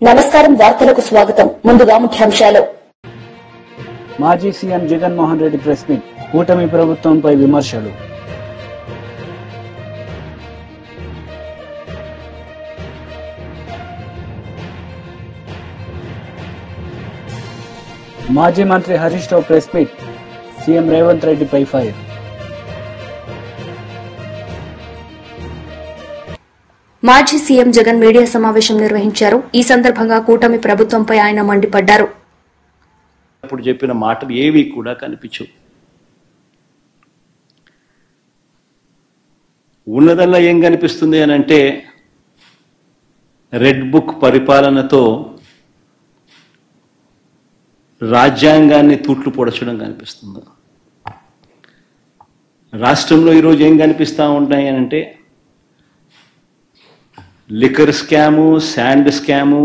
నమస్కారం వార్తలకు స్వాగతం ముందుగా ముఖ్యాంశాలు మాజీ CM Jaganmohan Reddy press meet కూటమి ప్రభుత్వంపై విమర్శలు మాజీ మంత్రి Harish Rao press meet CM Revanth రెడ్డిపై ఫైర్ మాజీ సీఎం జగన్ మీడియా సమావేశం నిర్వహించారు. ఈ సందర్భంగా కూటమి ప్రభుత్వంపై ఆయన మండిపడ్డారు. ఇప్పుడు చెప్పిన మాటలు ఏవి కూడా కనిపించవు. ఉన్నదల్లా ఏం కనిపిస్తుంది అని అంటే రెడ్ బుక్ పరిపాలనతో రాజ్యాంగాన్ని తూట్లు పొడచడం కనిపిస్తుంది. రాష్ట్రంలో ఈరోజు ఏం కనిపిస్తూ ఉంటాయి అని అంటే లిక్కర్ స్కాము, శాండ్ స్కాము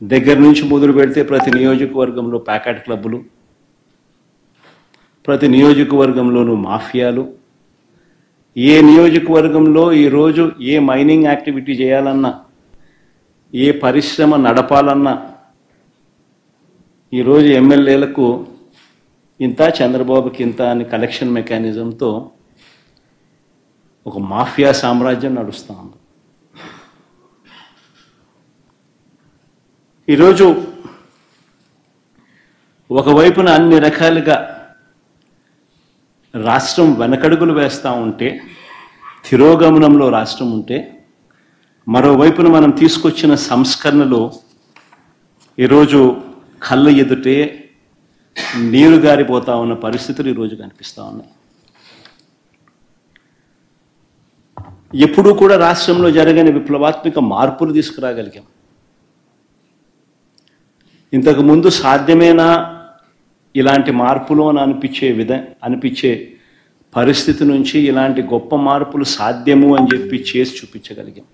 దగ్గర నుంచి మొదలు పెడితే ప్రతి నియోజకవర్గంలో ప్యాకెట్ క్లబ్బులు, ప్రతి నియోజకవర్గంలోనూ మాఫియాలు, ఏ నియోజకవర్గంలో ఈరోజు ఏ మైనింగ్ యాక్టివిటీ చేయాలన్నా, ఏ పరిశ్రమ నడపాలన్నా ఈరోజు ఎమ్మెల్యేలకు ఇంత, చంద్రబాబుకి ఇంత అని కలెక్షన్ మెకానిజంతో ఒక మాఫియా సామ్రాజ్యం నడుస్తూ ఉంది. ఈరోజు ఒకవైపున అన్ని రకాలుగా రాష్ట్రం వెనకడుగులు వేస్తూ ఉంటే, తిరోగమనంలో రాష్ట్రం ఉంటే, మరోవైపున మనం తీసుకొచ్చిన సంస్కరణలు ఈరోజు కళ్ళ ఎదుటే నీరు గారిపోతా ఉన్న పరిస్థితులు ఈరోజు కనిపిస్తూ ఉన్నాయి. ఎప్పుడూ కూడా రాష్ట్రంలో జరగని విప్లవాత్మక మార్పులు తీసుకురాగలిగాం. ఇంతకుముందు సాధ్యమేనా ఇలాంటి మార్పులు అని అనిపించే పరిస్థితి నుంచి ఇలాంటి గొప్ప మార్పులు సాధ్యము అని చెప్పి చేసి చూపించగలిగాం.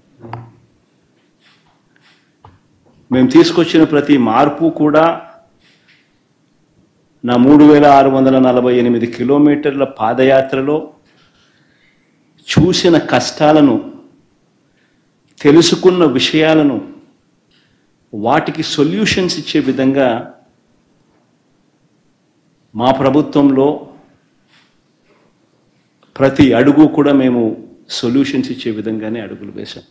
మేము తీసుకొచ్చిన ప్రతి మార్పు కూడా నా 3648 కిలోమీటర్ల పాదయాత్రలో చూసిన కష్టాలను, తెలుసుకున్న విషయాలను, వాటికి సొల్యూషన్స్ ఇచ్చే విధంగా మా ప్రభుత్వంలో ప్రతి అడుగు కూడా మేము సొల్యూషన్స్ ఇచ్చే విధంగానే అడుగులు వేశాం.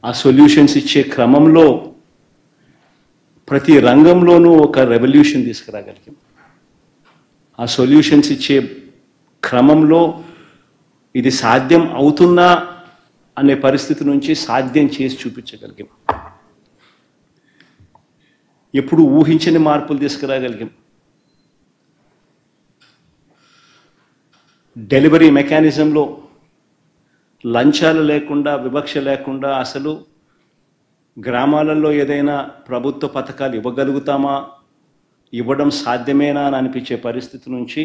ఆ సొల్యూషన్స్ ఇచ్చే క్రమంలో ప్రతి రంగంలోనూ ఒక రెవల్యూషన్ తీసుకురాగలిగాం. ఆ సొల్యూషన్స్ ఇచ్చే క్రమంలో ఇది సాధ్యం అవుతుందా అనే పరిస్థితి నుంచి సాధ్యం చేసి చూపించగలిగాం. ఎప్పుడు ఊహించని మార్పులు తీసుకురాగలిగాం. డెలివరీ మెకానిజంలో లంచాలు లేకుండా, వివక్ష లేకుండా అసలు గ్రామాలలో ఏదైనా ప్రభుత్వ పథకాలు ఇవ్వగలుగుతామా, ఇవ్వడం సాధ్యమేనా అని అనిపించే పరిస్థితి నుంచి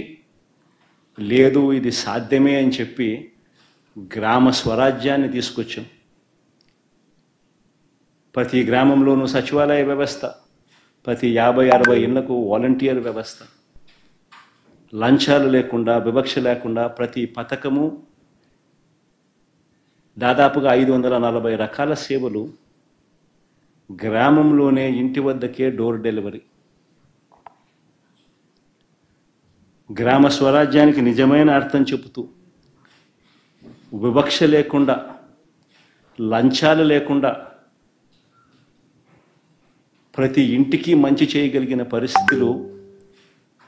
లేదు ఇది సాధ్యమే అని చెప్పి గ్రామ స్వరాజ్యాన్ని తీసుకొచ్చాం. ప్రతి గ్రామంలోనూ సచివాలయ వ్యవస్థ, ప్రతి 50-60 ఇళ్లకు వాలంటీర్ వ్యవస్థ, లంచాలు లేకుండా, వివక్ష లేకుండా ప్రతి పథకము, దాదాపుగా 540 రకాల సేవలు గ్రామంలోనే ఇంటి వద్దకే డోర్ డెలివరీ. గ్రామ స్వరాజ్యానికి నిజమైన అర్థం చెబుతూ వివక్ష లేకుండా, లంచాలు లేకుండా ప్రతి ఇంటికి మంచి చేయగలిగిన పరిస్థితులు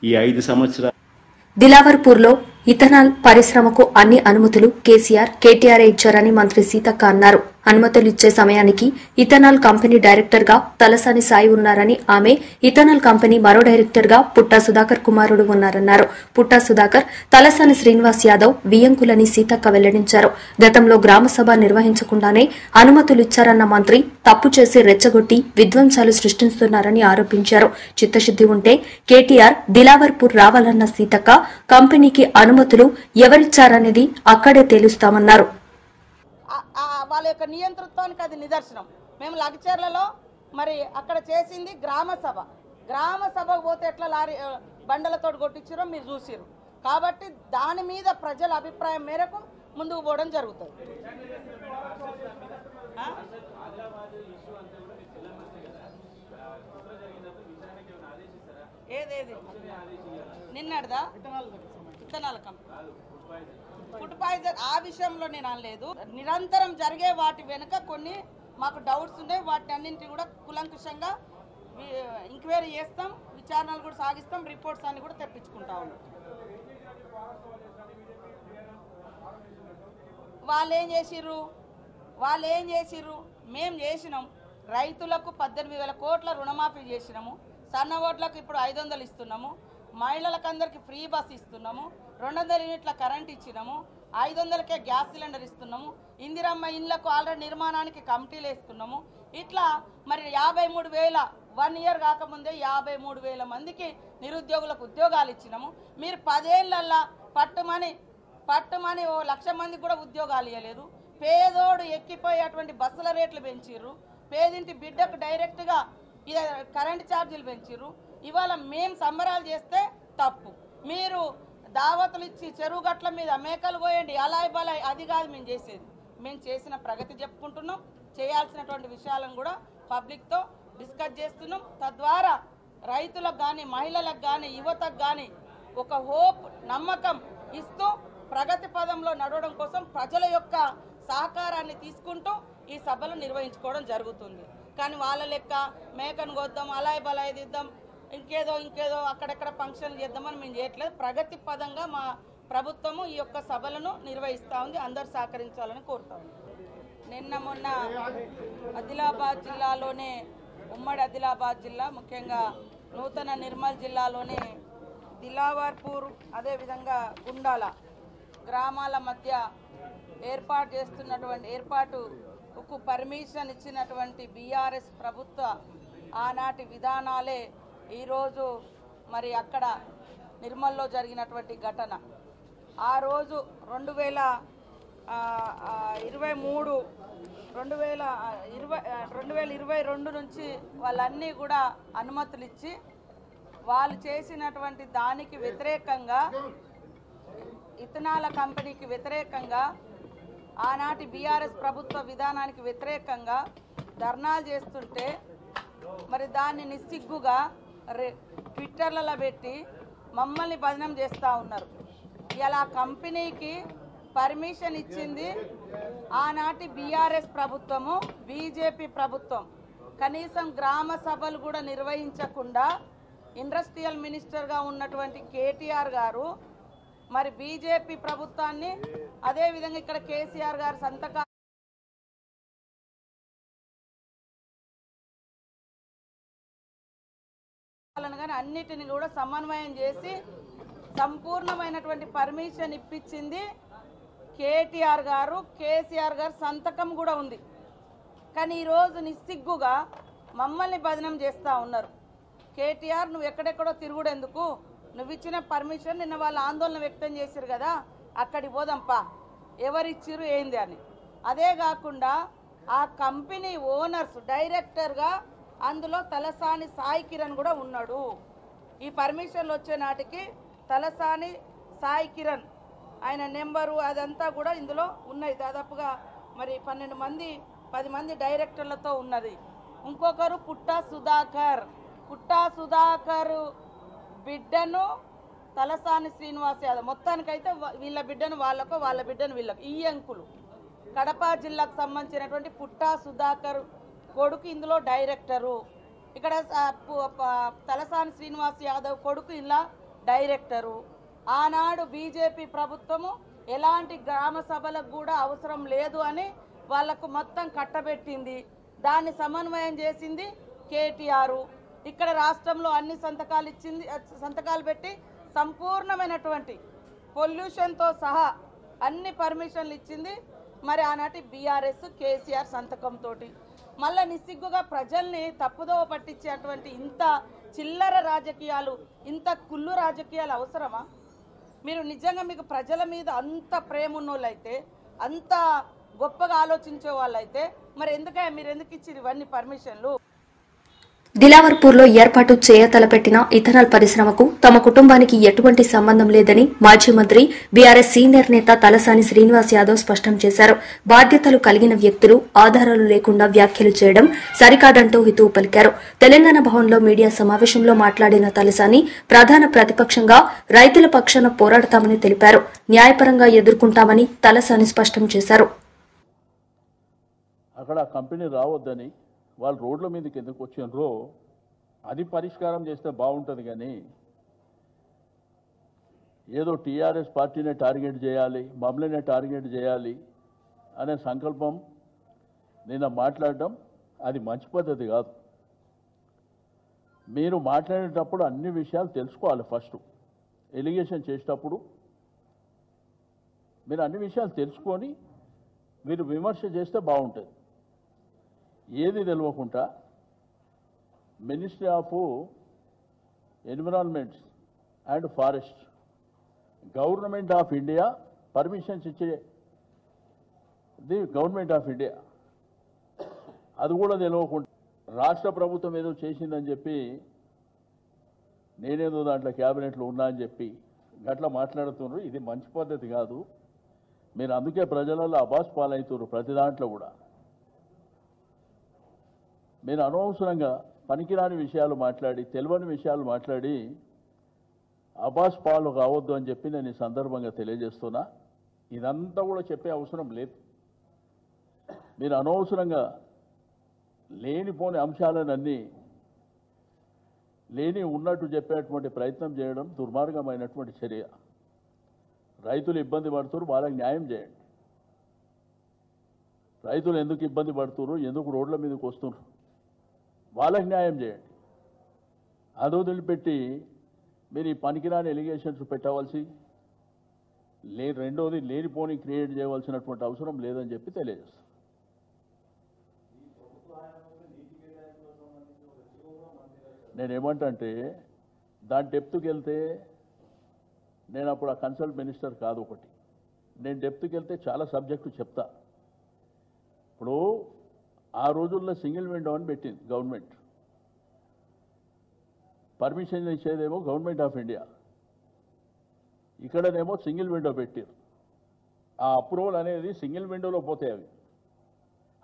ఈ 5 సంవత్సరాలు. దిలావర్పూర్లో ఇథనాల్ పరిశ్రమకు అన్ని అనుమతులు కేటీఆర్ ఇచ్చారని మంత్రి సీతక్క అన్నారు. అనుమతులు ఇచ్చే సమయానికి ఇథనాల్ కంపెనీ డైరెక్టర్ గా తలసాని సాయి ఉన్నారని, ఆమె ఇథనాల్ కంపెనీ మరో డైరెక్టర్ గా పుట్టా సుధాకర్ కుమారుడు ఉన్నారన్నారు. పుట్టా సుధాకర్, తలసాని శ్రీనివాస్ యాదవ్ వియంకులని సీతక్క వెల్లడించారు. గతంలో గ్రామసభ నిర్వహించకుండానే అనుమతులు ఇచ్చారన్న మంత్రి తప్పు చేసి రెచ్చగొట్టి విధ్వంసాలు సృష్టిస్తున్నారని ఆరోపించారు. చిత్తశుద్ది ఉంటే కేటీఆర్ దిలావర్పూర్ రావాలన్న సీతక్క, కంపెనీకి అనుమతులు ఎవరిచ్చారనేది అక్కడే తేలుస్తామన్నారు. వాళ్ళ యొక్క నియంతృత్వానికి అది నిదర్శనం. మేము లగచర్లలో మరి అక్కడ చేసింది గ్రామ సభకు పోతే ఎట్లా లారీ బండలతో కొట్టించారో మీరు చూసిరు. కాబట్టి దాని మీద ప్రజల అభిప్రాయం మేరకు ముందుకు పోవడం జరుగుతుంది. ఏదేది నిన్నటిదా విత్తనాల కంపెనీ ఫుడ్ పాయిజన్ ఆ విషయంలో నేను అనలేదు. నిరంతరం జరిగే వాటి వెనుక కొన్ని మాకు డౌట్స్ ఉన్నాయి. వాటి అన్నింటినీ కూడా కులంకుషంగా ఎంక్వైరీ చేస్తాం, విచారణలు కూడా సాగిస్తాం, రిపోర్ట్స్ అన్ని కూడా తెప్పించుకుంటా ఉన్నాం. వాళ్ళు ఏం చేసిర్రు మేము చేసినాం. రైతులకు 18,000 కోట్ల రుణమాఫీ చేసినాము. సన్న ఓట్లకు ఇప్పుడు 500 ఇస్తున్నాము. మహిళలకు అందరికీ ఫ్రీ బస్ ఇస్తున్నాము. 200 యూనిట్ల కరెంట్ ఇచ్చినాము. 500కే గ్యాస్ సిలిండర్ ఇస్తున్నాము. ఇందిరమ్మ ఇళ్లకు ఆల్రెడీ నిర్మాణానికి కమిటీలు వేస్తున్నాము. ఇట్లా మరి 53,000 1 ఇయర్ కాకముందే 53,000 మందికి నిరుద్యోగులకు ఉద్యోగాలు ఇచ్చినాము. మీరు 10 ఏళ్లల్లా పట్టుమని 1,00,000 మందికి కూడా ఉద్యోగాలు ఇవ్వలేదు. పేదోడు ఎక్కిపోయేటువంటి బస్సుల రేట్లు పెంచిర్రు. పేదింటి బిడ్డకు డైరెక్ట్గా కరెంట్ ఛార్జీలు పెంచిర్రు. ఇవాళ మేము సంబరాలు చేస్తే తప్పు, మీరు దావతులు ఇచ్చి చెరువు గట్ల మీద మేకలు పోయండి అలాయ్ బలాయ్, అది కాదు మేము చేసేది. మేము చేసిన ప్రగతి చెప్పుకుంటున్నాం, చేయాల్సినటువంటి విషయాలను కూడా పబ్లిక్తో డిస్కస్ చేస్తున్నాం. తద్వారా రైతులకు కానీ మహిళలకు కానీ యువతకు కానీ ఒక హోప్ నమ్మకం ఇస్తూ ప్రగతి పదంలో నడవడం కోసం ప్రజల యొక్క సహకారాన్ని తీసుకుంటూ ఈ సభలు నిర్వహించుకోవడం జరుగుతుంది. కానీ వాళ్ళ లెక్క మేకను కొద్దాం అలాయ్ బలాయ్ దిద్దాం ఇంకేదో అక్కడెక్కడ ఫంక్షన్లు చేద్దామని మేము చేయట్లేదు. ప్రగతి పదంగా మా ప్రభుత్వము ఈ యొక్క సభలను నిర్వహిస్తూ ఉంది. అందరూ సహకరించాలని కోరుతా ఉంది. నిన్న మొన్న ఆదిలాబాద్ జిల్లాలోనే ఉమ్మడి ఆదిలాబాద్ జిల్లా ముఖ్యంగా నూతన నిర్మల్ జిల్లాలోనే దిలావర్పూర్ అదేవిధంగా గుండాల గ్రామాల మధ్య ఏర్పాటుకు పర్మిషన్ ఇచ్చినటువంటి బీఆర్ఎస్ ప్రభుత్వ ఆనాటి విధానాలే ఈరోజు మరి అక్కడ నిర్మల్లో జరిగినటువంటి ఘటన. ఆ రోజు 2022 నుంచి వాళ్ళన్నీ కూడా అనుమతులు ఇచ్చి వాళ్ళు చేసినటువంటి దానికి వ్యతిరేకంగా ఇథనాల కంపెనీకి వ్యతిరేకంగా ఆనాటి బీఆర్ఎస్ ప్రభుత్వ విధానానికి వ్యతిరేకంగా ధర్నాలు చేస్తుంటే మరి దాన్ని నిస్సిగ్గుగా ట్విట్టర్లలో పెట్టి మమ్మల్ని బదనం చేస్తూ ఉన్నారు. ఇలా కంపెనీకి పర్మిషన్ ఇచ్చింది ఆనాటి బీఆర్ఎస్ ప్రభుత్వము, బీజేపీ ప్రభుత్వం. కనీసం గ్రామ సభలు కూడా నిర్వహించకుండా ఇండస్ట్రియల్ మినిస్టర్గా ఉన్నటువంటి కేటీఆర్ గారు మరి బీజేపీ ప్రభుత్వాన్ని అదేవిధంగా ఇక్కడ కేసీఆర్ గారు సంతకాలను కానీ అన్నిటిని కూడా సమన్వయం చేసి సంపూర్ణమైనటువంటి పర్మిషన్ ఇప్పించింది కేటీఆర్ గారు. కేసీఆర్ గారు సంతకం కూడా ఉంది. కానీ ఈరోజు నిస్సిగ్గుగా మమ్మల్ని బదనం చేస్తూ ఉన్నారు. కేటీఆర్ నువ్వు ఎక్కడెక్కడో తిరుగుడెందుకు, నువ్వు ఇచ్చిన పర్మిషన్ నిన్న వాళ్ళు ఆందోళన వ్యక్తం చేశారు కదా, అక్కడికి పోదాంపా, ఎవరిచ్చిరు ఏంది అని. అదే కాకుండా ఆ కంపెనీ ఓనర్స్ డైరెక్టర్గా అందులో తలసాని సాయి కిరణ్ కూడా ఉన్నాడు. ఈ పర్మిషన్లు వచ్చే నాటికి తలసాని సాయి కిరణ్ ఆయన నెంబరు అదంతా కూడా ఇందులో ఉన్నాయి. దాదాపుగా మరి 10 మంది డైరెక్టర్లతో ఉన్నది. ఇంకొకరు పుట్టా సుధాకర్ బిడ్డను తలసాని శ్రీనివాస్ యాదవ్, మొత్తానికైతే వీళ్ళ బిడ్డను వాళ్ళ బిడ్డను వీళ్ళకు, ఈ అంకులు కడప జిల్లాకు సంబంధించినటువంటి పుట్టా సుధాకర్ కొడుకు ఇందులో డైరెక్టరు. ఇక్కడ తలసాని శ్రీనివాస్ యాదవ్ కొడుకు ఇలా డైరెక్టరు. ఆనాడు బీజేపీ ప్రభుత్వము ఎలాంటి గ్రామ సభలకు కూడా అవసరం లేదు అని వాళ్లకు మొత్తం కట్టబెట్టింది. దాన్ని సమన్వయం చేసింది కేటీఆర్. ఇక్కడ రాష్ట్రంలో అన్ని సంతకాలు పెట్టి సంపూర్ణమైనటువంటి పొల్యూషన్తో సహా అన్ని పర్మిషన్లు ఇచ్చింది మరి ఆనాటి బీఆర్ఎస్ కేసీఆర్ సంతకంతో. మళ్ళా నిస్సిగ్గుగా ప్రజల్ని తప్పుదోవ పట్టించేటువంటి ఇంత చిల్లర రాజకీయాలు, ఇంత కుళ్ళు రాజకీయాలు అవసరమా? మీరు నిజంగా మీకు ప్రజల మీద అంత ప్రేమ ఉన్నోళ్ళైతే, అంత గొప్పగా ఆలోచించే వాళ్ళైతే మరి మీరు ఎందుకు ఇచ్చిరు ఇవన్నీ పర్మిషన్లు? దిలావర్పూర్లో ఏర్పాటు చేయతలపెట్టిన ఇథనాల్ పరిశ్రమకు తమ కుటుంబానికి ఎటువంటి సంబంధం లేదని మాజీ మంత్రి బీఆర్ఎస్ సీనియర్ నేత తలసాని శ్రీనివాస్ యాదవ్ స్పష్టం చేశారు. బాధ్యతలు కలిగిన వ్యక్తులు ఆధారాలు లేకుండా వ్యాఖ్యలు చేయడం సరికాదంటూ హితవు పలికారు. తెలంగాణ భవన్లో మీడియా సమావేశంలో మాట్లాడిన తలసాని ప్రధాన ప్రతిపక్షంగా రైతుల పక్షాన పోరాడతామని తెలిపారు. న్యాయపరంగా ఎదుర్కొంటామని తలసాని స్పష్టం చేశారు. అక్కడ కంపెనీ రావద్దని వాళ్ళు రోడ్ల మీదకి ఎందుకు వచ్చినారో అది పరిష్కారం చేస్తే బాగుంటుంది. కానీ ఏదో టీఆర్ఎస్ పార్టీనే టార్గెట్ చేయాలి, మమ్మల్నే టార్గెట్ చేయాలి అనే సంకల్పం నిన్న మాట్లాడడం అది మంచి పద్ధతి కాదు. మీరు మాట్లాడేటప్పుడు అన్ని విషయాలు తెలుసుకోవాలి. ఫస్ట్ ఎలిగేషన్ చేసేటప్పుడు మీరు అన్ని విషయాలు తెలుసుకొని మీరు విమర్శ చేస్తే బాగుంటుంది. ఏది తెలియకుండా ministry of environment and forest government of India permissions ఇచ్చేది గవర్నమెంట్ ఆఫ్ ఇండియా, అది కూడా తెలియకుండా రాష్ట్ర ప్రభుత్వం ఏదో చేసిందని చెప్పి నేనేదో దాంట్లో క్యాబినెట్లో ఉన్నా అని చెప్పి గట్లా మాట్లాడుతున్నారు. ఇది మంచి పద్ధతి కాదు. మీరు అందుకే ప్రజలలో అబాస్ పాలవుతున్నారు. ప్రతి దాంట్లో కూడా మీరు అనవసరంగా పనికిరాని విషయాలు మాట్లాడి తెలియని విషయాలు మాట్లాడి అబాస్ పాలు కావద్దు అని చెప్పి నేను ఈ సందర్భంగా తెలియజేస్తున్నా. ఇదంతా కూడా చెప్పే అవసరం లేదు. మీరు అనవసరంగా లేనిపోని అంశాలనన్నీ లేని ఉన్నట్టు చెప్పేటువంటి ప్రయత్నం చేయడం దుర్మార్గమైనటువంటి చర్య. రైతులు ఇబ్బంది పడుతున్నారు, వాళ్ళకి న్యాయం చేయండి. రైతులు ఎందుకు ఇబ్బంది పడుతున్నారు, ఎందుకు రోడ్ల మీదకి వస్తున్నారు, వాళ్ళకి న్యాయం చేయండి. అది వదిలిపెట్టి మీరు ఈ పనికిరాని ఎలిగేషన్స్ పెట్టవలసి రెండోది లేనిపోని క్రియేట్ చేయవలసినటువంటి అవసరం లేదని చెప్పి తెలియజేస్తాను. నేనేమంటే దాని డెప్త్కి వెళ్తే నేను అప్పుడు ఆ కన్సల్ట్ మినిస్టర్ కాదు. ఒకటి నేను డెప్త్కి వెళ్తే చాలా సబ్జెక్టు చెప్తా. ఇప్పుడు ఆ రోజుల్లో సింగిల్ విండో అని పెట్టింది గవర్నమెంట్. పర్మిషన్ ఇచ్చేదేమో గవర్నమెంట్ ఆఫ్ ఇండియా, ఇక్కడనేమో సింగిల్ విండో పెట్టారు. ఆ అప్రూవల్ అనేది సింగిల్ విండోలో పోతాయి.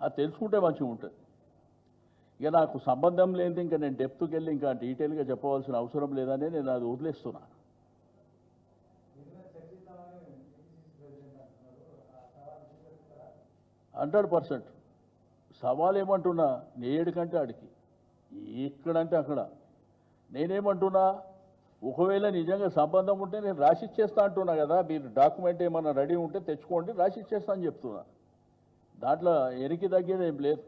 అది తెలుసుకుంటే మంచిగా ఉంటుంది. ఇక నాకు సంబంధం లేదు, ఇంకా నేను డెప్త్కి వెళ్ళి ఇంకా డీటెయిల్గా చెప్పవలసిన అవసరం లేదని నేను అది వదిలేస్తున్నా. %100 సవాల్ ఏమంటున్నా, నేడుకంటే ఆడికి ఎక్కడంటే అక్కడ. నేనేమంటున్నా, ఒకవేళ నిజంగా సంబంధం ఉంటే నేను రాసిచ్చేస్తా అంటున్నా కదా. మీరు డాక్యుమెంట్ ఏమన్నా రెడీ ఉంటే తెచ్చుకోండి, రాసిచ్చేస్తా అని చెప్తున్నా. దాంట్లో ఎనికి తగ్గేది ఏం లేదు.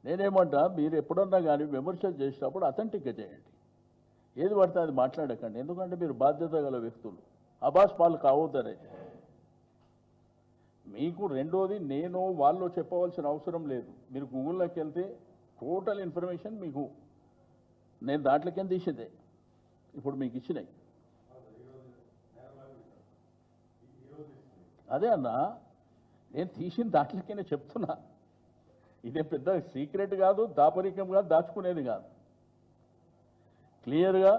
నేనేమంటా, మీరు ఎప్పుడన్నా కానీ విమర్శలు చేసేటప్పుడు అథెంటిక్గా చేయండి. ఏది పడితే అది మాట్లాడకండి. ఎందుకంటే మీరు బాధ్యత గల వ్యక్తులు, అబాస్ పాలు కావద్దనే. మీకు రెండోది నేను వాళ్ళు చెప్పవలసిన అవసరం లేదు. మీరు గూగుల్లోకి వెళ్తే టోటల్ ఇన్ఫర్మేషన్ మీకు నేను దాంట్లోకేం తీసేదే ఇప్పుడు మీకు ఇచ్చినాయి. అదే అన్నా, నేను తీసిన దాంట్లోకే చెప్తున్నా. ఇదే పెద్ద సీక్రెట్ కాదు, దాపరికం కాదు, దాచుకునేది కాదు. క్లియర్గా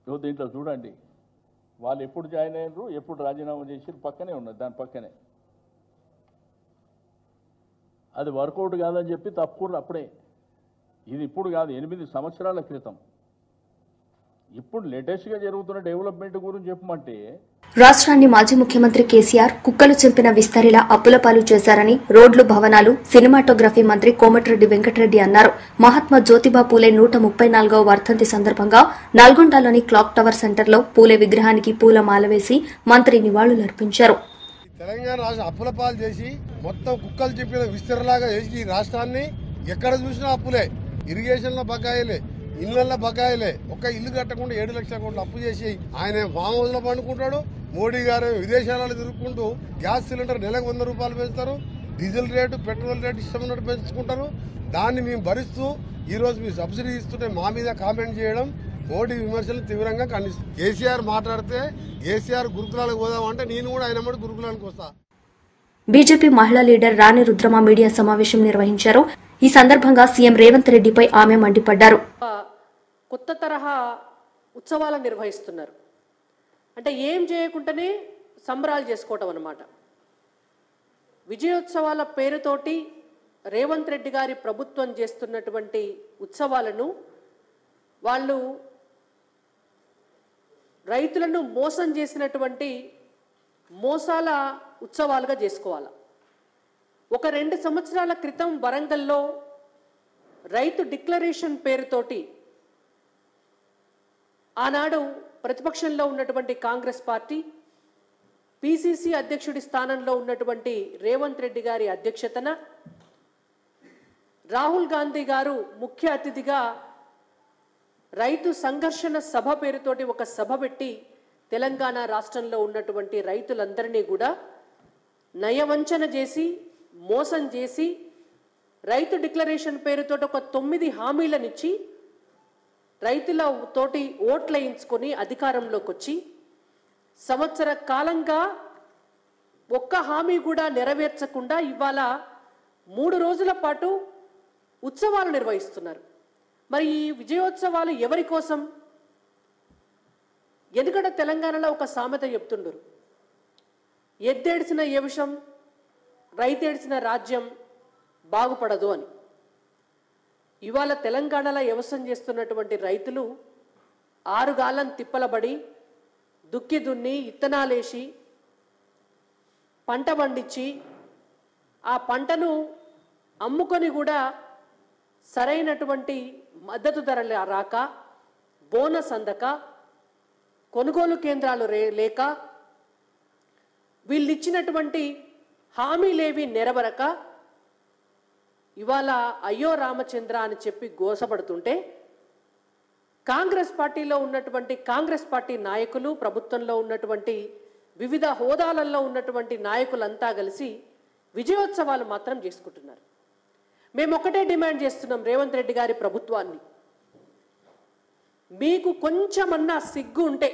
దీంట్లో చూడండి. వాళ్ళు ఎప్పుడు జాయిన్ అయ్యారు, ఎప్పుడు రాజీనామా చేసి పక్కనే ఉన్నది. దాని పక్కనే అది వర్కౌట్ కాదని చెప్పి తప్పుకున్నారు అప్పుడే. ఇది ఇప్పుడు కాదు, 8 సంవత్సరాల క్రితం. ఇప్పుడు లేటెస్ట్గా జరుగుతున్న డెవలప్మెంట్ గురించి చెప్పమంటే, రాష్ట్రాన్ని మాజీ ముఖ్యమంత్రి కేసీఆర్ కుక్కలు చెంపిన విస్తరిలా అప్పులపాలు చేశారని రోడ్లు, భవనాలు, సినిమాటోగ్రఫీ మంత్రి కోమటిరెడ్డి వెంకటరెడ్డి అన్నారు. మహాత్మా జ్యోతిబా పూలే 134వ వర్ధంతి సందర్భంగా నల్గొండలోని క్లాక్ టవర్ సెంటర్లో పూలే విగ్రహానికి పూలమాల వేసి మంత్రి నివాళులర్పించారు. తెలంగాణ రాష్ట్రం అప్పులపాలు చేసి మొత్తం కుక్కలు చెప్పిన విస్తరలాగా చేసి ఈ రాష్ట్రాన్ని ఎక్కడ చూసినా అప్పులే, ఇరిగేషన్లో బకాయిలే, ఇళ్లలో బకాయిలే. ఒక్క ఇల్లు కట్టకుండా 7 లక్షల కోట్లు అప్పు చేసి ఆయన ఫామ్ హౌస్ లో పండుకుంటాడు. మోడీ గారు విదేశాలలో తిరుగుకుంటూ గ్యాస్ సిలిండర్ నెలకు 100 రూపాయలు పెంచుతారు, డీజిల్ రేటు, పెట్రోల్ రేటు ఇష్టం ఉన్నట్టు పెంచుకుంటారు. దాన్ని మేము భరిస్తూ ఈ రోజు మీరు సబ్సిడీ ఇస్తుంటే మా మీద కామెంట్ చేయడం, మోడీ విమర్శలు తీవ్రంగా ఖండిస్తాం. కేసీఆర్ మాట్లాడితే కేసీఆర్ గురుకులాలకు పోదామంటే నేను కూడా ఆయన గురుకులాలకు వస్తా. బీజేపీ మహిళా లీడర్ రాణి రుద్రమ మీడియా సమావేశం నిర్వహించారు. ఈ సందర్భంగా సీఎం రేవంత్ రెడ్డిపై ఆమె మండిపడ్డారు. కొత్త తరహా ఉత్సవాలను నిర్వహిస్తున్నారు. అంటే ఏం చేయకుండానే సంబరాలు చేసుకోవటం అన్నమాట. విజయోత్సవాల పేరుతోటి రేవంత్ రెడ్డి గారి ప్రభుత్వం చేస్తున్నటువంటి ఉత్సవాలను వాళ్ళు రైతులను మోసం చేసినటువంటి మోసాల ఉత్సవాలుగా చేసుకోవాలి. ఒక 2 సంవత్సరాల క్రితం వరంగల్లో రైతు డిక్లరేషన్ పేరుతోటి ఆనాడు ప్రతిపక్షంలో ఉన్నటువంటి కాంగ్రెస్ పార్టీ, పిసిసి అధ్యక్షుడి స్థానంలో ఉన్నటువంటి రేవంత్ రెడ్డి గారి అధ్యక్షతన రాహుల్ గాంధీ గారు ముఖ్య అతిథిగా రైతు సంఘర్షణ సభ పేరుతోటి ఒక సభ పెట్టి తెలంగాణ రాష్ట్రంలో ఉన్నటువంటి రైతులందరినీ కూడా నయవంచన చేసి మోసం చేసి రైతు డిక్లరేషన్ పేరుతోటి ఒక 9 హామీలనిచ్చి రైతుల తోటి ఓట్లేయించుకొని అధికారంలోకి వచ్చి సంవత్సర కాలంగా ఒక్క హామీ కూడా నెరవేర్చకుండా ఇవాళ 3 రోజుల పాటు ఉత్సవాలు నిర్వహిస్తున్నారు. మరి ఈ విజయోత్సవాలు ఎవరి కోసం? ఎందుకంటే తెలంగాణలో ఒక సామెత చెప్తుండరు, ఎద్దేడ్చిన యవశం రైతేడ్చిన రాజ్యం బాగుపడదు అని. ఇవాళ తెలంగాణలో వ్యవసాయం చేస్తున్నటువంటి రైతులు 6 గాలం తిప్పలబడి దుక్కి దున్ని ఇత్తనాలేసి పంట పండించి ఆ పంటను అమ్ముకొని కూడా సరైనటువంటి మద్దతు ధరలు రాక, బోనస్ అందక, కొనుగోలు కేంద్రాలు లేక, వీళ్ళు ఇచ్చినటువంటి హామీలేవి నెరవేరక ఇవాళ అయ్యో రామచంద్ర అని చెప్పి గోసపడుతుంటే కాంగ్రెస్ పార్టీలో ఉన్నటువంటి కాంగ్రెస్ పార్టీ నాయకులు, ప్రభుత్వంలో ఉన్నటువంటి వివిధ హోదాలలో ఉన్నటువంటి నాయకులంతా కలిసి విజయోత్సవాలు మాత్రం చేసుకుంటున్నారు. మేము ఒకటే డిమాండ్ చేస్తున్నాం రేవంత్ రెడ్డి గారి ప్రభుత్వాన్ని, మీకు కొంచెమన్నా సిగ్గు ఉంటే,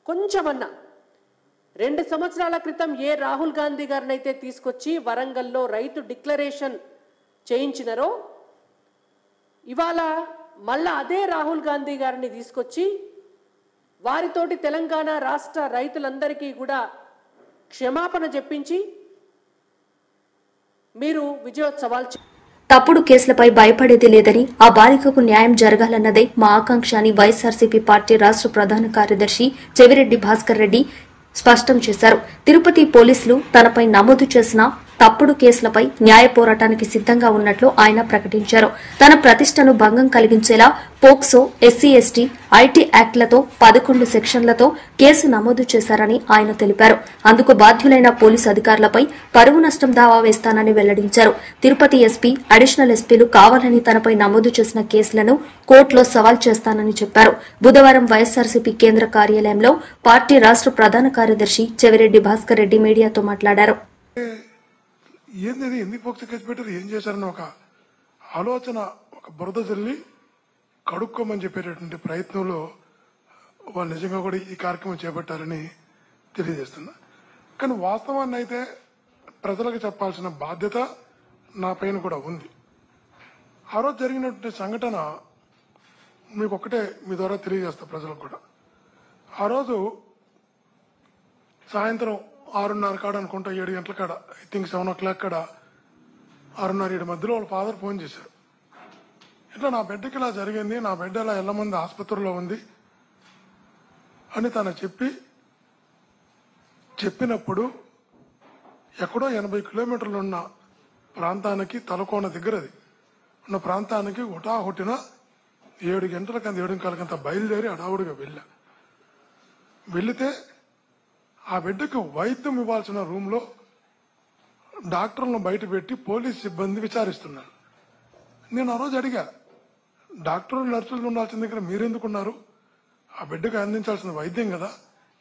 కొంచెమన్నా 2 సంవత్సరాల క్రితం ఏ రాహుల్ గాంధీ గారిని అయితే తీసుకొచ్చి వరంగల్లో రైతు డిక్లరేషన్ చేయించినారో ఇవాళ మళ్ళా అదే రాహుల్ గాంధీ గారిని తీసుకొచ్చి వారితోటి తెలంగాణ రాష్ట్ర రైతులందరికీ కూడా క్షమాపణ చెప్పించి మీరు విజయోత్సవాలు తప్పుడు కేసులపై భయపడేది లేదని, ఆ బాలికకు న్యాయం జరగాలన్నదే మా ఆకాంక్ష అని వైఎస్ఆర్సీపీ పార్టీ రాష్ట్ర ప్రధాన కార్యదర్శి చెవిరెడ్డి భాస్కర్ రెడ్డి స్పష్టం చేశారు. తిరుపతి పోలీసులు తనపై నమోదు చేసిన తప్పుడు కేసులపై న్యాయ పోరాటానికి సిద్దంగా ఉన్నట్లు ఆయన ప్రకటించారు. తన ప్రతిష్టను భంగం కలిగించేలా పోక్సో, ఎస్సీ ఎస్టీ, ఐటీ యాక్ట్లతో 11 సెక్షన్లతో కేసు నమోదు చేశారని ఆయన తెలిపారు. అందుకు బాధ్యులైన పోలీసు అధికారులపై పరువు నష్టం దావా వేస్తానని వెల్లడించారు. తిరుపతి ఎస్పీ, అడిషనల్ ఎస్పీలు కావాలని తనపై నమోదు చేసిన కేసులను కోర్టులో సవాల్ చేస్తానని చెప్పారు. బుధవారం వైఎస్ఆర్సీపీ కేంద్ర కార్యాలయంలో పార్టీ రాష్ట్ర ప్రధాన కార్యదర్శి చెవిరెడ్డి భాస్కర్ రెడ్డి మీడియాతో మాట్లాడారు. ఏంది ఎందుకు పోక్సో కేసు పెట్టారు, ఏం చేశారని ఒక ఆలోచన, ఒక బురద జల్లి కడుక్కోమని చెప్పేటటువంటి ప్రయత్నంలో వాళ్ళు నిజంగా కూడా ఈ కార్యక్రమం చేపట్టారని తెలియజేస్తున్నా. కానీ వాస్తవాన్ని అయితే ప్రజలకు చెప్పాల్సిన బాధ్యత నా పైన కూడా ఉంది. ఆ రోజు జరిగినటువంటి సంఘటన మీకు ఒక్కటే మీ ద్వారా తెలియజేస్తా ప్రజలకు కూడా. ఆ రోజు సాయంత్రం 6:30 కాడ అనుకుంటా, 7 గంటల కాడ, ఐ థింక్ 7 o'clock కాడ, 6:30-7 మధ్యలో వాళ్ళ ఫాదర్ ఫోన్ చేశారు. ఇట్లా నా బిడ్డకి ఇలా జరిగింది, నా బిడ్డ ఇలా ఎల్లమంది ఆసుపత్రిలో ఉంది అని తను చెప్పినప్పుడు ఎక్కడో 80 కిలోమీటర్లు ఉన్న ప్రాంతానికి, తలకోన దగ్గరది ఉన్న ప్రాంతానికి హుటాహుటిన 7 గంటలకంత 7:15 బయలుదేరి అడావుడిగా వెళితే ఆ బిడ్డకు వైద్యం ఇవ్వాల్సిన రూమ్లో డాక్టర్లను బయట పెట్టి పోలీస్ సిబ్బంది విచారిస్తున్నారు. నేను ఆ రోజు అడిగా, డాక్టర్లు నర్సులు ఉండాల్సిన దగ్గర మీరెందుకున్నారు? ఆ బిడ్డకు అందించాల్సిన వైద్యం కదా,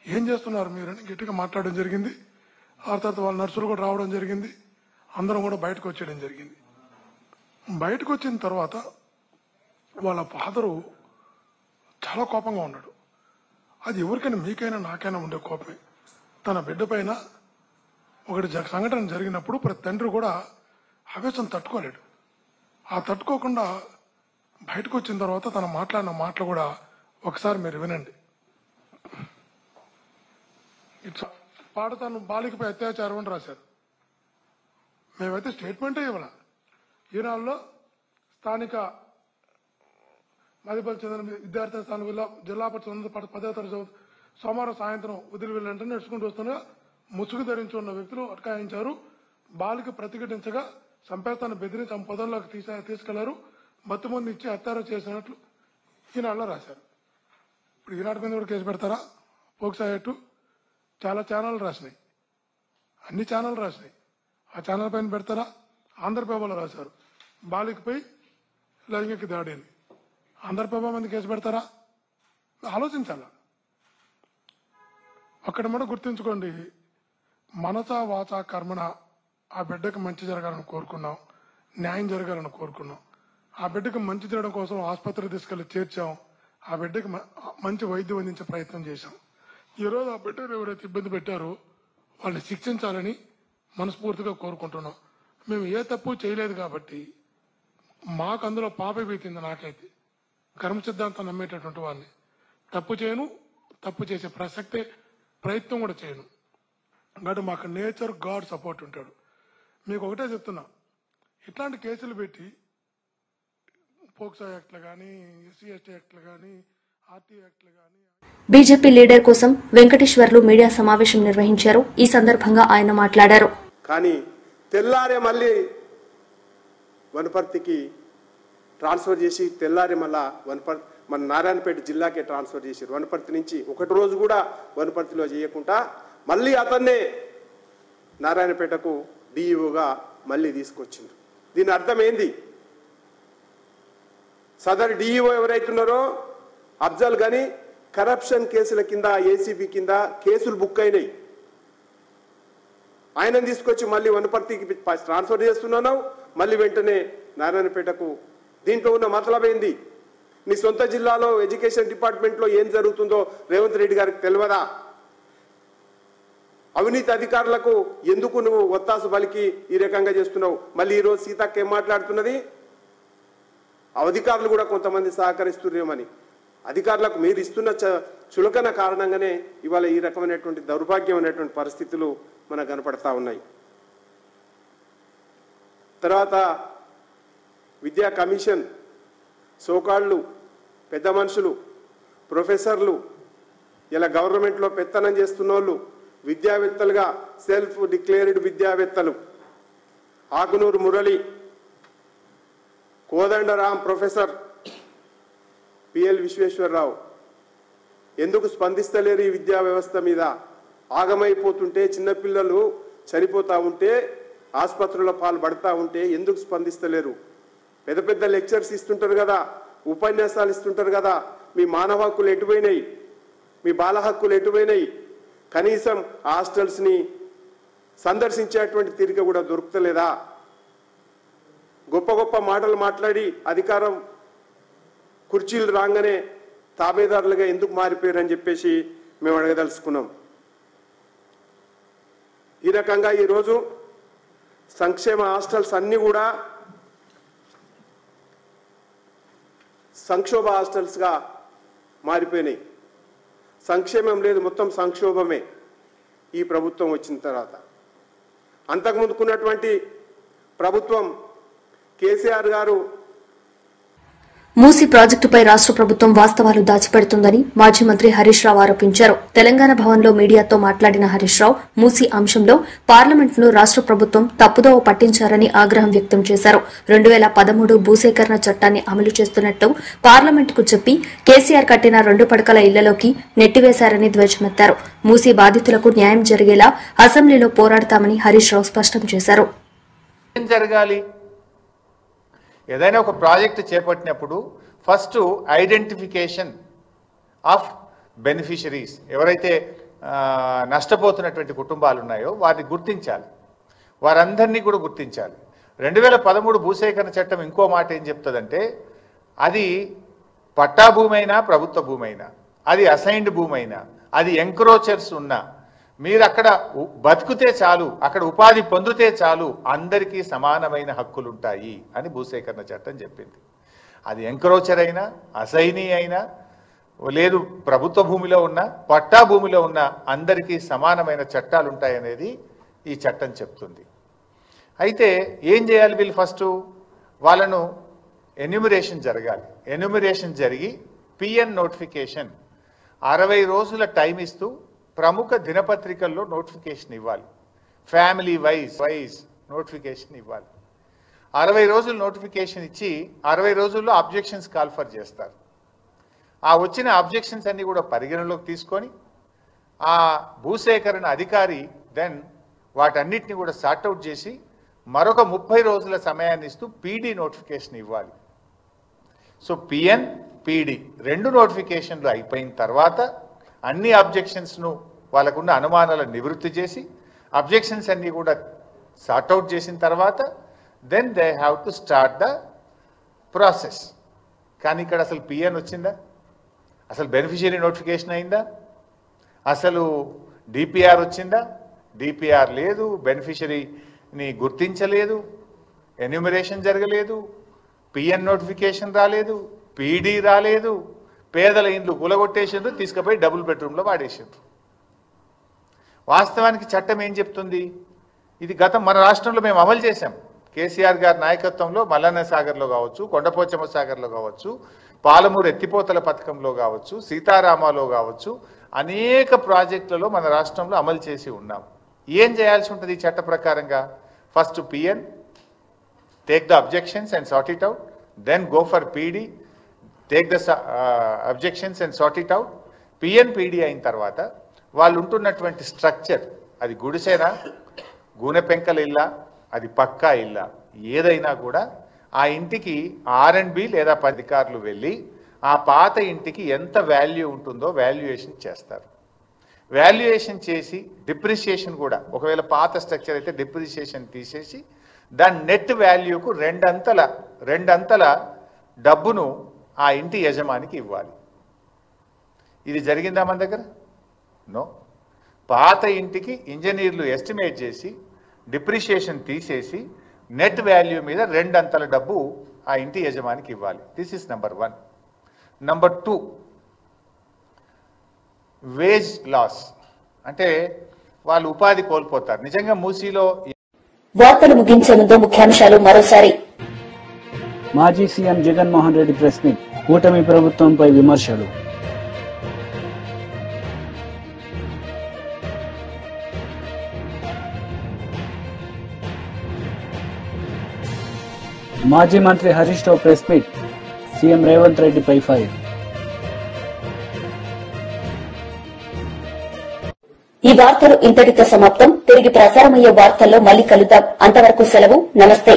ఏం చేస్తున్నారు మీరని గట్టిగా మాట్లాడడం జరిగింది. ఆ తర్వాత వాళ్ళ నర్సులు కూడా రావడం జరిగింది. అందరం కూడా బయటకు వచ్చేయడం జరిగింది. బయటకు వచ్చిన తర్వాత వాళ్ళ ఫాదరు చాలా కోపంగా ఉన్నాడు. అది ఎవరికైనా, మీకైనా నాకైనా ఉండే కోపమే. తన బిడ్డ పైన ఒకటి సంఘటన జరిగినప్పుడు ప్రతి తండ్రి కూడా ఆవేశం తట్టుకోలేడు. ఆ తట్టుకోకుండా బయటకు వచ్చిన తర్వాత తను మాట్లాడిన మాటలు కూడా ఒకసారి మీరు వినండి. ఇట్లా పాడతాను బాలికపై అత్యాచారం అని రాశారు. మేమైతే స్టేట్మెంటే ఇవ్వాల. ఈనాడులో స్థానిక మదిపల్లి చెందిన విద్యార్థి స్థానం జిల్లా పరిషత్ 10వ తరగతి సోమవారం సాయంత్రం వదిలి వెళ్ళంటే నడుచుకుంటూ వస్తున్న ముసుగు ధరించి ఉన్న వ్యక్తులు అటకాయించారు. బాలిక ప్రతిఘటించగా సంపేతాన్ని బెదిరించి ఆమె పొదల్లోకి తీసుకెళ్లారు. మత్తుమంది ఇచ్చి హత్యారు చేసినట్లు ఈనాడులో రాశారు. ఇప్పుడు ఈనాడు మీద కూడా కేసు పెడతారా? పోక్సో యాక్ట్ చాలా ఛానళ్ళు రాసినాయి, అన్ని ఛానళ్ళు రాసినాయి. ఆ ఛానల్ పైన పెడతారా? ఆంధ్రప్రభలో రాశారు బాలికపై లైంగిక దాడి అని. ఆంధ్రప్రభ మీద కేసు పెడతారా? ఆలోచించాలా. అక్కడ మనం గుర్తుంచుకోండి, మనసా వాచా కర్మణ ఆ బిడ్డకు మంచి జరగాలని కోరుకున్నాం, న్యాయం జరగాలని కోరుకున్నాం. ఆ బిడ్డకు మంచి జరగడం కోసం ఆసుపత్రికి తీసుకెళ్లి చేర్చాం. ఆ బిడ్డకు మంచి వైద్యం అందించే ప్రయత్నం చేశాం. ఈరోజు ఆ బిడ్డను ఎవరైతే ఇబ్బంది పెట్టారో వాళ్ళని శిక్షించాలని మనస్ఫూర్తిగా కోరుకుంటున్నాం. మేము ఏ తప్పు చేయలేదు కాబట్టి మాకు అందులో పాప వీతింది. నాకైతే కర్మ సిద్ధాంతం నమ్మేటటువంటి వాడిని తప్పు చేయను, తప్పు చేసే ప్రసక్తే ప్రయత్నం కూడా చేయను. కాబట్టి మాకు నేచర్ గాడ్ సపోర్ట్ ఉంటాడు. మీకు ఒకటే చెప్తున్నా, ఇట్లాంటి కేసులు పెట్టి పోక్సో యాక్ట్లు కానీ, ఎస్సీ ఎస్టీ యాక్ట్లు కానీ, ఆర్టీ యాక్ట్లు కానీ. బీజేపీ లీడర్ కోసం వెంకటేశ్వర్లు మీడియా సమావేశం నిర్వహించారు. ఈ సందర్భంగా ఆయన మాట్లాడారు. కానీ తెల్లారే మళ్ళీ వనపర్తికి ట్రాన్స్ఫర్ చేసి తెల్లారి మళ్ళా మన నారాయణపేట జిల్లాకే ట్రాన్స్ఫర్ చేశారు. వనపర్తి నుంచి ఒకటి రోజు కూడా వనపర్తిలో చేయకుండా మళ్ళీ అతన్నే నారాయణపేటకు డిఈఓగా మళ్ళీ తీసుకొచ్చింది. దీని అర్థం ఏంది? సదరు డిఈఓ ఎవరైతున్నారో అఫ్జల్ గని కరప్షన్ కేసుల కింద ఏసీబీ కింద కేసులు బుక్ అయినాయి. ఆయనను తీసుకొచ్చి మళ్ళీ వనపర్తికి ట్రాన్స్ఫర్ చేస్తున్నాను, మళ్ళీ వెంటనే నారాయణపేటకు. దీంట్లో ఉన్న మతలబ్ ఏంది? నీ సొంత జిల్లాలో ఎడ్యుకేషన్ డిపార్ట్మెంట్లో ఏం జరుగుతుందో రేవంత్ రెడ్డి గారికి తెలియదా? అవినీతి అధికారులకు ఎందుకు నువ్వు ఒత్తాసు బలికి ఈ రకంగా చేస్తున్నావు? మళ్ళీ ఈరోజు సీతక్క ఏం మాట్లాడుతున్నది? అధికారులు కూడా కొంతమంది సహకరిస్తున్నారేమని. అధికారులకు మీరు ఇస్తున్న చులకన కారణంగానే ఇవాళ ఈ రకమైనటువంటి దౌర్భాగ్యమైనటువంటి పరిస్థితులు మనకు కనపడతా ఉన్నాయి. తర్వాత విద్యా కమిషన్ సోకాళ్ళు పెద్ద మనుషులు ప్రొఫెసర్లు ఇలా గవర్నమెంట్లో పెత్తనం చేస్తున్న వాళ్ళు విద్యావేత్తలుగా సెల్ఫ్ డిక్లేర్డ్ విద్యావేత్తలు ఆకునూరు మురళి, కోదండరాం ప్రొఫెసర్, పిఎల్ విశ్వేశ్వరరావు ఎందుకు స్పందిస్తలేరు? ఈ విద్యా వ్యవస్థ మీద ఆగమైపోతుంటే, చిన్నపిల్లలు చనిపోతూ ఉంటే, ఆసుపత్రుల పాల్పడతా ఉంటే ఎందుకు స్పందిస్తలేరు? పెద్ద పెద్ద లెక్చర్స్ ఇస్తుంటారు కదా, ఉపన్యాసాలు ఇస్తుంటారు కదా, మీ మానవ హక్కులు ఎటుపోయినాయి? మీ బాల హక్కులు ఎటుపోయినాయి? కనీసం హాస్టల్స్ని సందర్శించేటువంటి తీరిక కూడా దొరుకుతలేదా? గొప్ప గొప్ప మాటలు మాట్లాడి అధికారం కుర్చీలు రాగానే తాబేదారులుగా ఎందుకు మారిపోయారని చెప్పేసి మేము అడగదలుచుకున్నాం. ఈ రకంగా ఈరోజు సంక్షేమ హాస్టల్స్ అన్నీ కూడా సంక్షోభ హాస్టల్స్గా మారిపోయినాయి. సంక్షేమం లేదు, మొత్తం సంక్షోభమే ఈ ప్రభుత్వం వచ్చిన తర్వాత. అంతకుముందుకున్నటువంటి ప్రభుత్వం కేసీఆర్ గారు మూసీ ప్రాజెక్టుపై రాష్ట్ర ప్రభుత్వం వాస్తవాలు దాచిపెడుతుందని మాజీ మంత్రి హరీష్ రావు ఆరోపించారు. తెలంగాణ భవన్లో మీడియాతో మాట్లాడిన హరీష్ రావు మూసీ అంశంలో పార్లమెంట్ను రాష్ట్ర ప్రభుత్వం తప్పుదోవ పట్టించారని ఆగ్రహం వ్యక్తం చేశారు. 2013 భూసేకరణ చట్టాన్ని అమలు చేస్తున్నట్టు పార్లమెంటుకు చెప్పి కేసీఆర్ కట్టిన 2 పడకల ఇళ్లలోకి నెట్టివేశారని ధ్వజమెత్తారు. మూసీ బాధితులకు న్యాయం జరిగేలా అసెంబ్లీలో పోరాడతామని హరీష్ రావు స్పష్టం చేశారు. ఏదైనా ఒక ప్రాజెక్ట్ చేపట్టినప్పుడు ఫస్ట్ ఐడెంటిఫికేషన్ ఆఫ్ బెనిఫిషరీస్, ఎవరైతే నష్టపోతున్నటువంటి కుటుంబాలు ఉన్నాయో వారిని గుర్తించాలి, వారందరినీ కూడా గుర్తించాలి. 2013 భూసేకరణ చట్టం ఇంకో మాట ఏం చెప్తుందంటే, అది పట్టా భూమి అయినా ప్రభుత్వ భూమి అయినా, అది అసైన్డ్ భూమి అయినా, అది ఎంక్రోచర్స్ ఉన్నా, మీరు అక్కడ బతుకుతే చాలు, అక్కడ ఉపాధి పొందితే చాలు, అందరికీ సమానమైన హక్కులుంటాయి అని భూసేకరణ చట్టం చెప్పింది. అది ఎంక్రోచర్ అయినా, అసైనీ అయినా, లేదు ప్రభుత్వ భూమిలో ఉన్న, పట్టా భూమిలో ఉన్న అందరికీ సమానమైన చట్టాలు ఉంటాయనేది ఈ చట్టం చెప్తుంది. అయితే ఏం చేయాలి వీళ్ళు? ఫస్ట్ వాళ్ళను ఎన్యూమరేషన్ జరగాలి. ఎన్యూమరేషన్ జరిగి పిఎన్ నోటిఫికేషన్ 60 రోజుల టైం ఇస్తూ ప్రముఖ దినపత్రికల్లో నోటిఫికేషన్ ఇవ్వాలి. ఫ్యామిలీ వైజ్ నోటిఫికేషన్ ఇవ్వాలి. 60 రోజులు నోటిఫికేషన్ ఇచ్చి 60 రోజుల్లో అబ్జెక్షన్స్ కాల్ఫర్ చేస్తారు. ఆ వచ్చిన అబ్జెక్షన్స్ అన్ని కూడా పరిగణలోకి తీసుకొని ఆ భూసేకరణ అధికారి దెన్ వాటన్నిటిని కూడా సార్ట్అవుట్ చేసి మరొక 30 రోజుల సమయాన్ని ఇస్తూ పీడీ నోటిఫికేషన్ ఇవ్వాలి. సో పిఎన్, పీడీ 2 నోటిఫికేషన్లు అయిపోయిన తర్వాత అన్ని అబ్జెక్షన్స్ను వాళ్ళకున్న అనుమానాలను నివృత్తి చేసి అబ్జెక్షన్స్ అన్ని కూడా సార్ట్అవుట్ చేసిన తర్వాత then they have to start the process. కానీ ఇక్కడ అసలు పిఎన్ వచ్చిందా? అసలు బెనిఫిషియరీ నోటిఫికేషన్ అయిందా? అసలు డిపిఆర్ వచ్చిందా? డిపిఆర్ లేదు, బెనిఫిషరీని గుర్తించలేదు, ఎన్యూమరేషన్ జరగలేదు, పిఎన్ నోటిఫికేషన్ రాలేదు, పీడీ రాలేదు, పేదల ఇండ్లు కూలగొట్టేసిండ్రు, తీసుకుపోయి డబుల్ బెడ్రూమ్లో వాడేసిండ్రు. వాస్తవానికి చట్టం ఏం చెప్తుంది? ఇది గతం మన రాష్ట్రంలో మేము అమలు చేశాం. కేసీఆర్ గారి నాయకత్వంలో మల్లన్న సాగర్లో కావచ్చు, కొండపోచమ్మ సాగర్లో కావచ్చు, పాలమూరు ఎత్తిపోతల పథకంలో కావచ్చు, సీతారామాలో కావచ్చు, అనేక ప్రాజెక్టులలో మన రాష్ట్రంలో అమలు చేసి ఉన్నాం. ఏం చేయాల్సి ఉంటుంది ఈ చట్ట ప్రకారంగా? First PN, take the objections and sort it out, then go for PD, take the objections and sort it out. PN, PD అయిన తర్వాత వాళ్ళు ఉంటున్నటువంటి స్ట్రక్చర్, అది గుడిసెనా, గూనె పెంకల ఇల్లా, అది పక్కా ఇల్లా, ఏదైనా కూడా ఆ ఇంటికి R&B లేదా అధికారులు వెళ్ళి ఆ పాత ఇంటికి ఎంత వాల్యూ ఉంటుందో వాల్యుయేషన్ చేస్తారు. వాల్యుయేషన్ చేసి డిప్రిషియేషన్ కూడా, ఒకవేళ పాత స్ట్రక్చర్ అయితే డిప్రిషియేషన్ తీసేసి దాని నెట్ వాల్యూకు రెండంతల డబ్బును ఆ ఇంటి యజమానికి ఇవ్వాలి. ఇది జరిగిందా మన దగ్గర? నో. పాత ఇంటికి ఇంజనీర్లు ఎస్టిమేట్ చేసి డిప్రిషియేషన్ తీసేసి నెట్ వాల్యూ మీద రెండంతల డబ్బు ఆ ఇంటి యజమానికి ఇవ్వాలి. This is number 1. Number 2, wage loss, అంటే వాళ్ళు ఉపాధి కోల్పోతారు. నిజంగా మూసీలో వార్తలు ముగించే ముందు ముఖ్యాంశాలు మరోసారి. మాజీ CM Jaganmohan Reddy press meet, కూటమి ప్రభుత్వంపై విమర్శలు. మాజీ మంత్రి Harish Rao press meet, CM Revanth రెడ్డిపై ఫైర్. ఈ వార్తలు ఇంతటితో సమాప్తం. తిరిగి ప్రసారమయ్యే వార్తల్లో మళ్ళీ కలుద్దాం. అంతవరకు సెలవు. నమస్తే.